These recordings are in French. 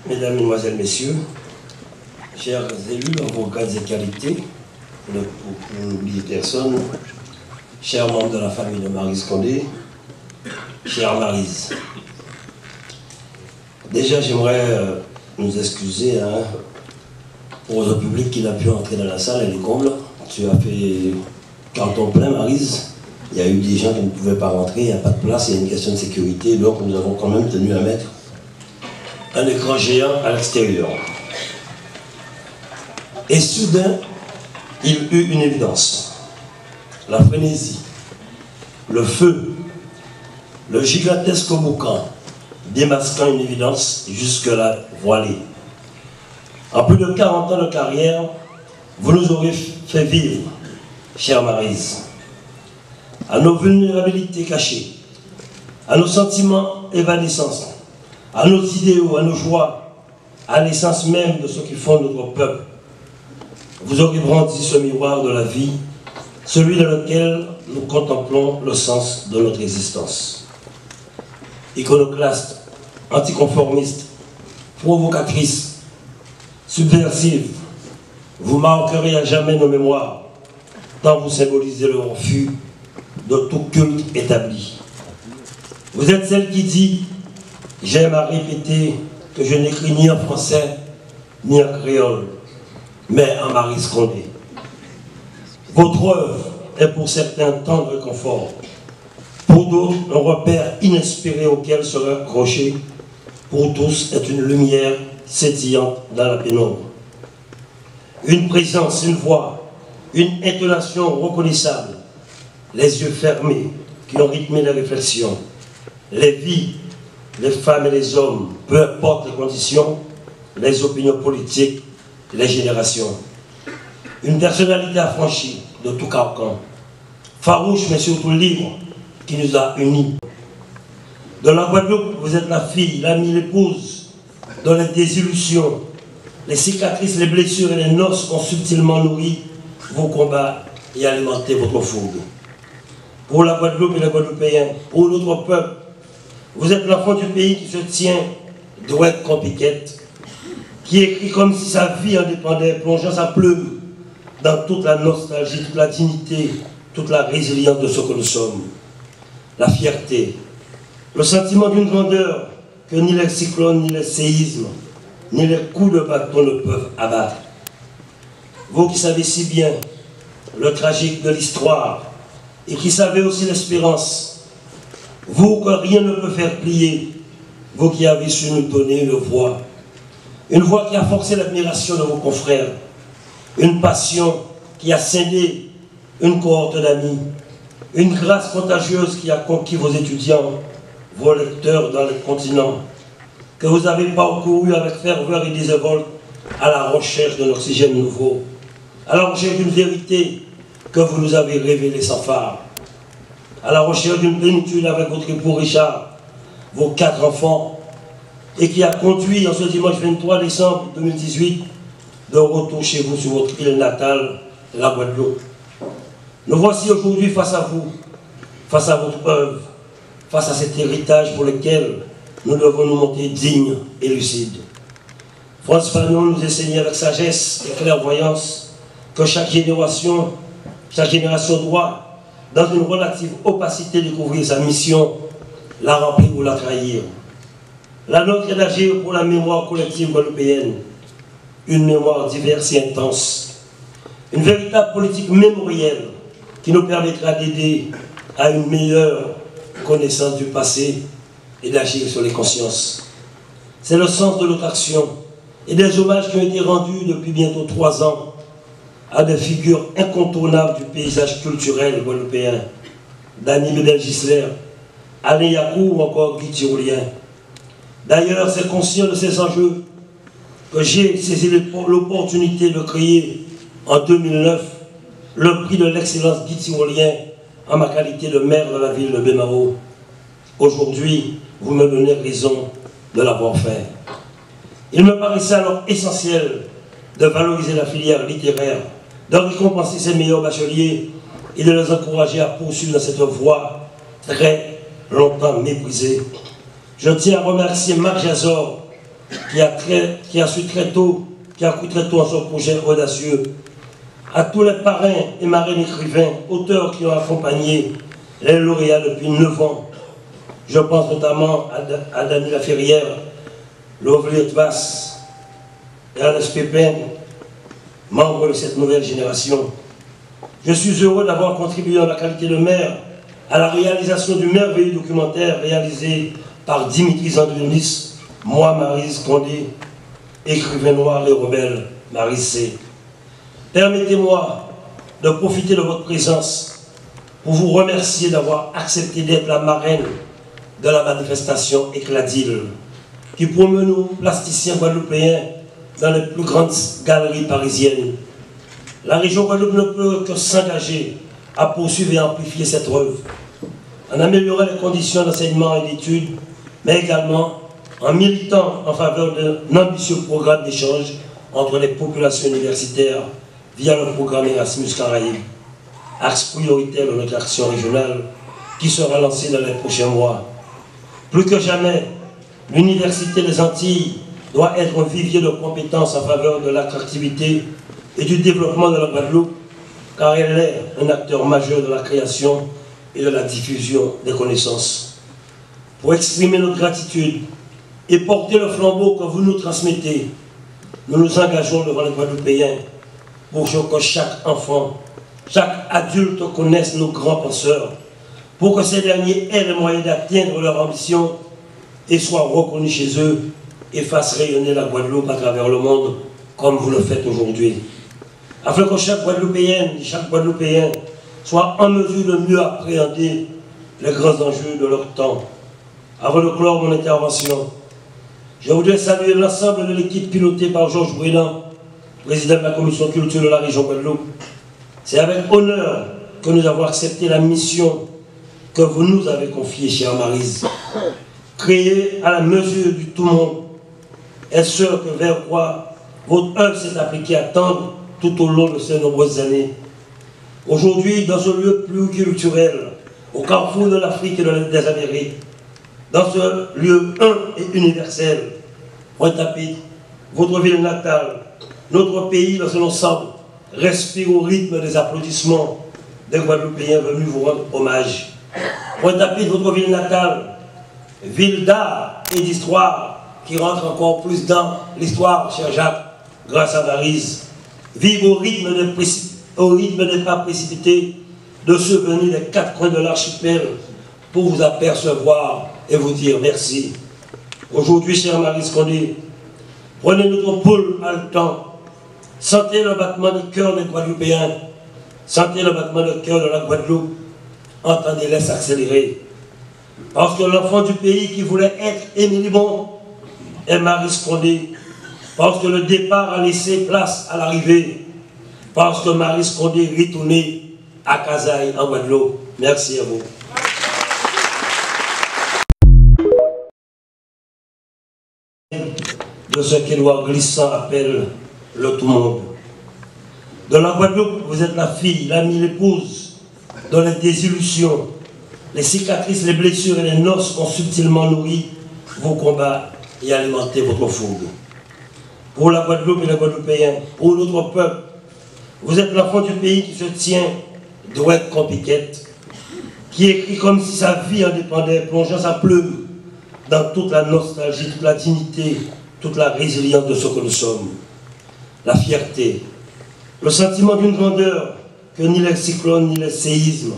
Mesdames, Mesdemoiselles, Messieurs, chers élus en vos grades et qualités, pour n'oublier personne, chers membres de la famille de Maryse Condé, chère Maryse. Déjà, j'aimerais nous excuser pour le public qui n'a pu entrer dans la salle, elle est comble. Tu as fait carton plein, Maryse. Il y a eu des gens qui ne pouvaient pas rentrer, il n'y a pas de place, il y a une question de sécurité, donc nous avons quand même tenu à mettre un écran géant à l'extérieur. Et soudain, il eut une évidence. La frénésie, le feu, le gigantesque boucan, démasquant une évidence jusque-là voilée. En plus de 40 ans de carrière, vous nous aurez fait vivre, chère Maryse, à nos vulnérabilités cachées, à nos sentiments évanescents, à nos idéaux, à nos joies, à l'essence même de ce qui fonde notre peuple. Vous aurez brandi ce miroir de la vie, celui dans lequel nous contemplons le sens de notre existence. Iconoclaste, anticonformiste, provocatrice, subversive, vous marquerez à jamais nos mémoires, tant vous symbolisez le refus de tout culte établi. Vous êtes celle qui dit « J'aime à répéter que je n'écris ni en français, ni en créole, mais en Maryse Condé. » Votre œuvre est pour certains tendre et confort, pour d'autres un repère inespéré auquel se raccrocher, pour tous est une lumière sétillante dans la pénombre. Une présence, une voix, une intonation reconnaissable, les yeux fermés qui ont rythmé les réflexions, les vies, les femmes et les hommes, peu importe les conditions, les opinions politiques, les générations. Une personnalité affranchie de tout carcan, farouche mais surtout libre, qui nous a unis. Dans la Guadeloupe, vous êtes la fille, l'amie, l'épouse, dont les désillusions, les cicatrices, les blessures et les noces ont subtilement nourri vos combats et alimenté votre fougue. Pour la Guadeloupe et les Guadeloupéens, pour notre peuple, vous êtes l'enfant du pays qui se tient droit comme piquette, qui écrit comme si sa vie en dépendait, plongeant sa plume dans toute la nostalgie, toute la dignité, toute la résilience de ce que nous sommes. La fierté, le sentiment d'une grandeur que ni les cyclones, ni les séismes, ni les coups de bâton ne peuvent abattre. Vous qui savez si bien le tragique de l'histoire et qui savez aussi l'espérance, vous que rien ne peut faire plier, vous qui avez su nous donner une voix qui a forcé l'admiration de vos confrères, une passion qui a scindé une cohorte d'amis, une grâce contagieuse qui a conquis vos étudiants, vos lecteurs dans le continent, que vous avez parcouru avec ferveur et désinvolte à la recherche d'un oxygène nouveau, à la recherche d'une vérité que vous nous avez révélée sans phare, à la recherche d'une plénitude avec votre époux Richard, vos 4 enfants, et qui a conduit en ce dimanche 23 décembre 2018 de retour chez vous sur votre île natale, la Guadeloupe. Nous voici aujourd'hui face à vous, face à votre œuvre, face à cet héritage pour lequel nous devons nous montrer dignes et lucides. Frantz Fanon nous enseignait avec sagesse et clairvoyance que chaque génération doit, dans une relative opacité, découvrir sa mission, la remplir ou la trahir. La nôtre est d'agir pour la mémoire collective guadeloupéenne, une mémoire diverse et intense, une véritable politique mémorielle qui nous permettra d'aider à une meilleure connaissance du passé et d'agir sur les consciences. C'est le sens de notre action et des hommages qui ont été rendus depuis bientôt 3 ans à des figures incontournables du paysage culturel guadeloupéen, Dany Bédel-Gisler, Alain Yakou ou encore Guy Tyrolien. D'ailleurs, c'est conscient de ces enjeux que j'ai saisi l'opportunité de créer en 2009 le prix de l'excellence Guy Tyrolien en ma qualité de maire de la ville de Baie-Mahault. Aujourd'hui, vous me donnez raison de l'avoir fait. Il me paraissait alors essentiel de valoriser la filière littéraire, de récompenser ses meilleurs bacheliers et de les encourager à poursuivre dans cette voie très longtemps méprisée. Je tiens à remercier Marc Jazor qui a cru très tôt en son projet audacieux, à tous les parrains et marraines écrivains, auteurs qui ont accompagné les lauréats depuis 9 ans. Je pense notamment à Daniela Ferrière, Lovely Vass et Ernest Pépin, membres de cette nouvelle génération. Je suis heureux d'avoir contribué en la qualité de maire à la réalisation du merveilleux documentaire réalisé par Dimitri Zandrionis, moi, Maryse Condé, écrivain noir et rebelle, Maryse C. Permettez-moi de profiter de votre présence pour vous remercier d'avoir accepté d'être la marraine de la manifestation Écladil, qui promeut nos plasticiens guadeloupéens dans les plus grandes galeries parisiennes. La région Guadeloupe ne peut que s'engager à poursuivre et amplifier cette œuvre, en améliorant les conditions d'enseignement et d'études, mais également en militant en faveur d'un ambitieux programme d'échange entre les populations universitaires via le programme Erasmus Caraïbes, axe prioritaire de notre action régionale qui sera lancé dans les prochains mois. Plus que jamais, l'Université des Antilles doit être un vivier de compétences en faveur de l'attractivité et du développement de la Guadeloupe, car elle est un acteur majeur de la création et de la diffusion des connaissances. Pour exprimer notre gratitude et porter le flambeau que vous nous transmettez, nous nous engageons devant les Guadeloupéens pour que chaque enfant, chaque adulte connaisse nos grands penseurs, pour que ces derniers aient les moyens d'atteindre leur ambition et soient reconnus chez eux et fassent rayonner la Guadeloupe à travers le monde comme vous le faites aujourd'hui. Afin que chaque Guadeloupéenne et chaque Guadeloupéen soit en mesure de mieux appréhender les grands enjeux de leur temps. Avant de clore mon intervention, je voudrais saluer l'ensemble de l'équipe pilotée par Georges Brélan, président de la commission culture de la région Guadeloupe. C'est avec honneur que nous avons accepté la mission que vous nous avez confiée, chère Maryse. Créée à la mesure du tout monde, est ce que vers quoi votre œuvre s'est appliquée à tendre tout au long de ces nombreuses années. Aujourd'hui, dans ce lieu pluriculturel, au carrefour de l'Afrique et des Amériques, dans ce lieu un et universel, Pointe-à-Pitre, votre ville natale, notre pays dans son ensemble, respire au rythme des applaudissements des Guadeloupéens venus vous rendre hommage. Pointe-à-Pitre, votre ville natale, ville d'art et d'histoire, qui rentre encore plus dans l'histoire, cher Jacques, grâce à Maryse. Vive au rythme des pas précipités de ceux venus des 4 coins de l'archipel pour vous apercevoir et vous dire merci. Aujourd'hui, chère Maryse Condé, prenez notre pouls haletant, sentez le battement de cœur des Guadeloupéens, sentez le battement de cœur de la Guadeloupe, entendez-les s'accélérer. Parce que l'enfant du pays qui voulait être Émilie Bon est Maryse Condé, parce que le départ a laissé place à l'arrivée, parce que Maryse Condé est retournée à Casaï en Guadeloupe. Merci à vous. De ce qu'Édouard Glissant appelle le tout-monde. De la Guadeloupe, vous êtes la fille, l'amie, l'épouse, dont les désillusions, les cicatrices, les blessures et les noces ont subtilement nourri vos combats et alimenté votre fougue. Pour la Guadeloupe et les Guadeloupéens, pour notre peuple, vous êtes l'enfant du pays qui se tient droite comme Piquette, qui écrit comme si sa vie en dépendait, plongeant sa plume dans toute la nostalgie, toute la dignité, toute la résilience de ce que nous sommes. La fierté, le sentiment d'une grandeur que ni les cyclones, ni les séismes,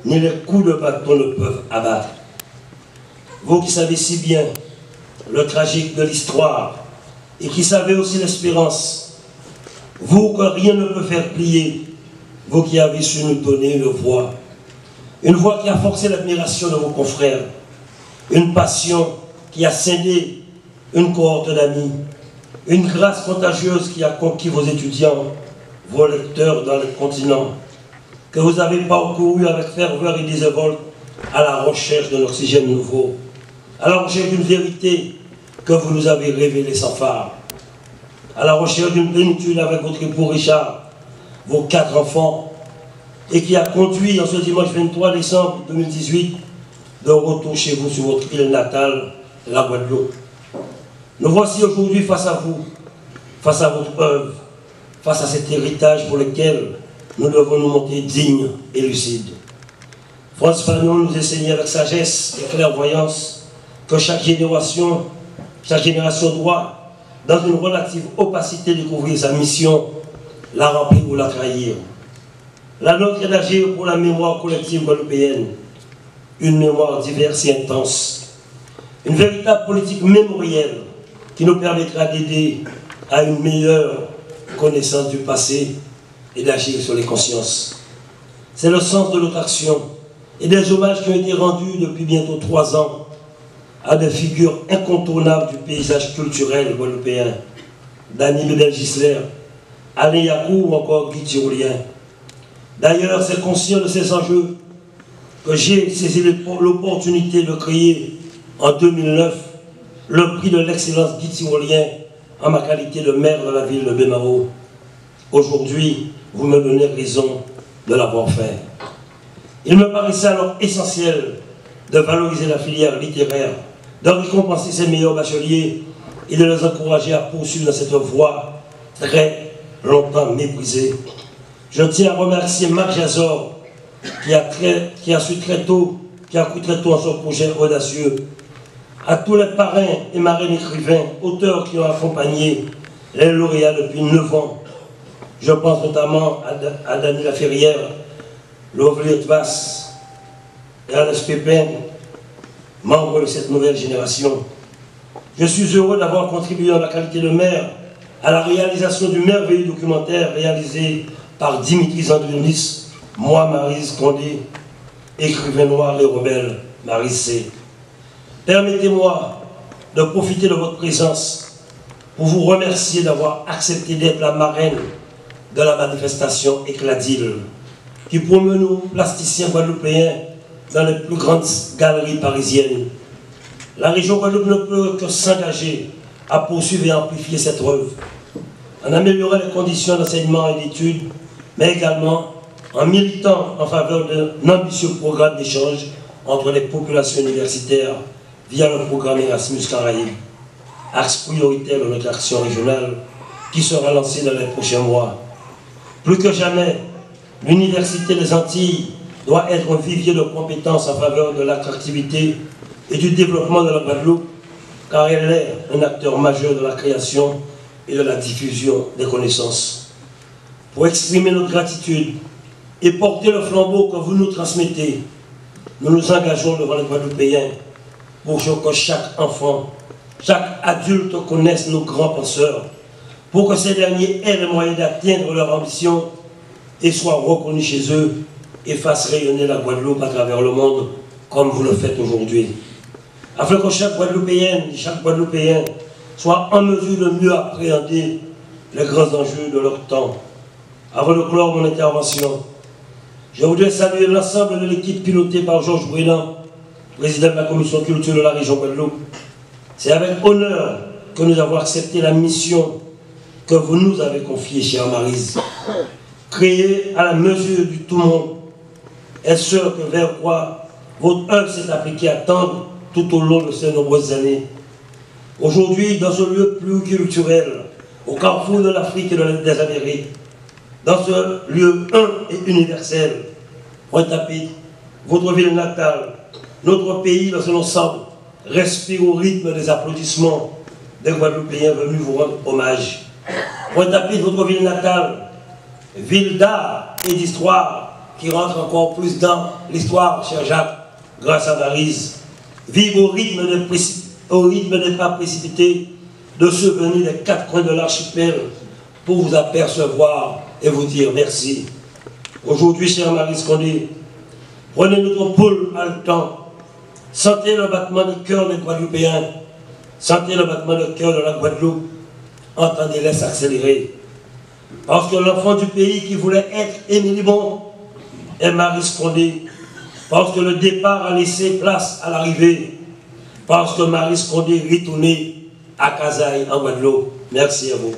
ni les coups de bâton ne peuvent abattre. Vous qui savez si bien le tragique de l'histoire et qui savez aussi l'espérance, vous que rien ne peut faire plier, vous qui avez su nous donner une voix qui a forcé l'admiration de vos confrères, une passion qui a scindé une cohorte d'amis, une grâce contagieuse qui a conquis vos étudiants, vos lecteurs dans le continent, que vous avez parcouru avec ferveur et désinvolte à la recherche d'un oxygène nouveau, à la recherche d'une vérité que vous nous avez révélée sans phare, à la recherche d'une plénitude avec votre époux Richard, vos 4 enfants, et qui a conduit en ce dimanche 23 décembre 2018 de retour chez vous sur votre île natale, la Guadeloupe. Nous voici aujourd'hui face à vous, face à votre œuvre, face à cet héritage pour lequel nous devons nous montrer dignes et lucides. François Fanon nous enseignait avec sagesse et clairvoyance que chaque génération doit, dans une relative opacité, découvrir sa mission, la remplir ou la trahir. La nôtre est d'agir pour la mémoire collective guadeloupéenne, une mémoire diverse et intense, une véritable politique mémorielle qui nous permettra d'aider à une meilleure connaissance du passé et d'agir sur les consciences. C'est le sens de notre action et des hommages qui ont été rendus depuis bientôt 3 ans à des figures incontournables du paysage culturel guadeloupéen, Dany Bedel-Gisler, Alain Yakou ou encore Guy Tirolien. D'ailleurs, c'est conscient de ces enjeux que j'ai saisi l'opportunité de créer en 2009 le prix de l'excellence Guy Tirolien en ma qualité de maire de la ville de Bemao. Aujourd'hui, vous me donnez raison de l'avoir fait. Il me paraissait alors essentiel de valoriser la filière littéraire, de récompenser ses meilleurs bacheliers et de les encourager à poursuivre dans cette voie très longtemps méprisée. Je tiens à remercier Marc Jazor qui a cru très tôt en son projet audacieux, à tous les parrains et marraines écrivains, auteurs qui ont accompagné les lauréats depuis 9 ans. Je pense notamment à Dany Laferrière, Lovely Vass et Ernest Pépin, membres de cette nouvelle génération. Je suis heureux d'avoir contribué en la qualité de maire à la réalisation du merveilleux documentaire réalisé par Dimitri Zandrionis, moi, Maryse Condé, écrivain noir, les rebelles, Maryse C. Permettez-moi de profiter de votre présence pour vous remercier d'avoir accepté d'être la marraine de la manifestation Écladil, qui promeut nos plasticiens guadeloupéens dans les plus grandes galeries parisiennes. La région Guadeloupe ne peut que s'engager à poursuivre et amplifier cette œuvre, en améliorant les conditions d'enseignement et d'études, mais également en militant en faveur d'un ambitieux programme d'échange entre les populations universitaires via le programme Erasmus Caraïbes, axe prioritaire de notre action régionale qui sera lancé dans les prochains mois. Plus que jamais, l'Université des Antilles doit être un vivier de compétences en faveur de l'attractivité et du développement de la Guadeloupe, car elle est un acteur majeur de la création et de la diffusion des connaissances. Pour exprimer notre gratitude et porter le flambeau que vous nous transmettez, nous nous engageons devant les Guadeloupéens pour que chaque enfant, chaque adulte connaisse nos grands penseurs, pour que ces derniers aient les moyens d'atteindre leur ambition et soient reconnus chez eux et fassent rayonner la Guadeloupe à travers le monde comme vous le faites aujourd'hui. Afin que chaque Guadeloupéenne et chaque Guadeloupéen soit en mesure de mieux appréhender les grands enjeux de leur temps. Avant de clore mon intervention, je voudrais saluer l'ensemble de l'équipe pilotée par Georges Brélan, président de la commission culture de la région Guadeloupe. C'est avec honneur que nous avons accepté la mission que vous nous avez confiée, chère Maryse. Créée à la mesure du tout monde, est ce vers quoi votre œuvre s'est appliquée à tendre tout au long de ces nombreuses années. Aujourd'hui, dans ce lieu pluriculturel, au carrefour de l'Afrique et des Amériques, dans ce lieu un et universel, Pointe-à-Pitre, votre ville natale, notre pays dans son ensemble, respire au rythme des applaudissements des Guadeloupéens venus vous rendre hommage. Pointe-à-Pitre, votre ville natale, ville d'art et d'histoire, qui rentre encore plus dans l'histoire, cher Jacques, grâce à Maryse. Vive au rythme des pas précipités de ceux venus des 4 coins de l'archipel pour vous apercevoir et vous dire merci. Aujourd'hui, chère Maryse Condé, prenez notre pouls haletant, sentez le battement de cœur des Guadeloupéens, sentez le battement de cœur de la Guadeloupe, entendez-les s'accélérer. Parce que l'enfant du pays qui voulait être Émilie Bon est Maryse Condé, parce que le départ a laissé place à l'arrivée, parce que Maryse Condé retournée à Casaï en Guadeloupe. Merci à vous.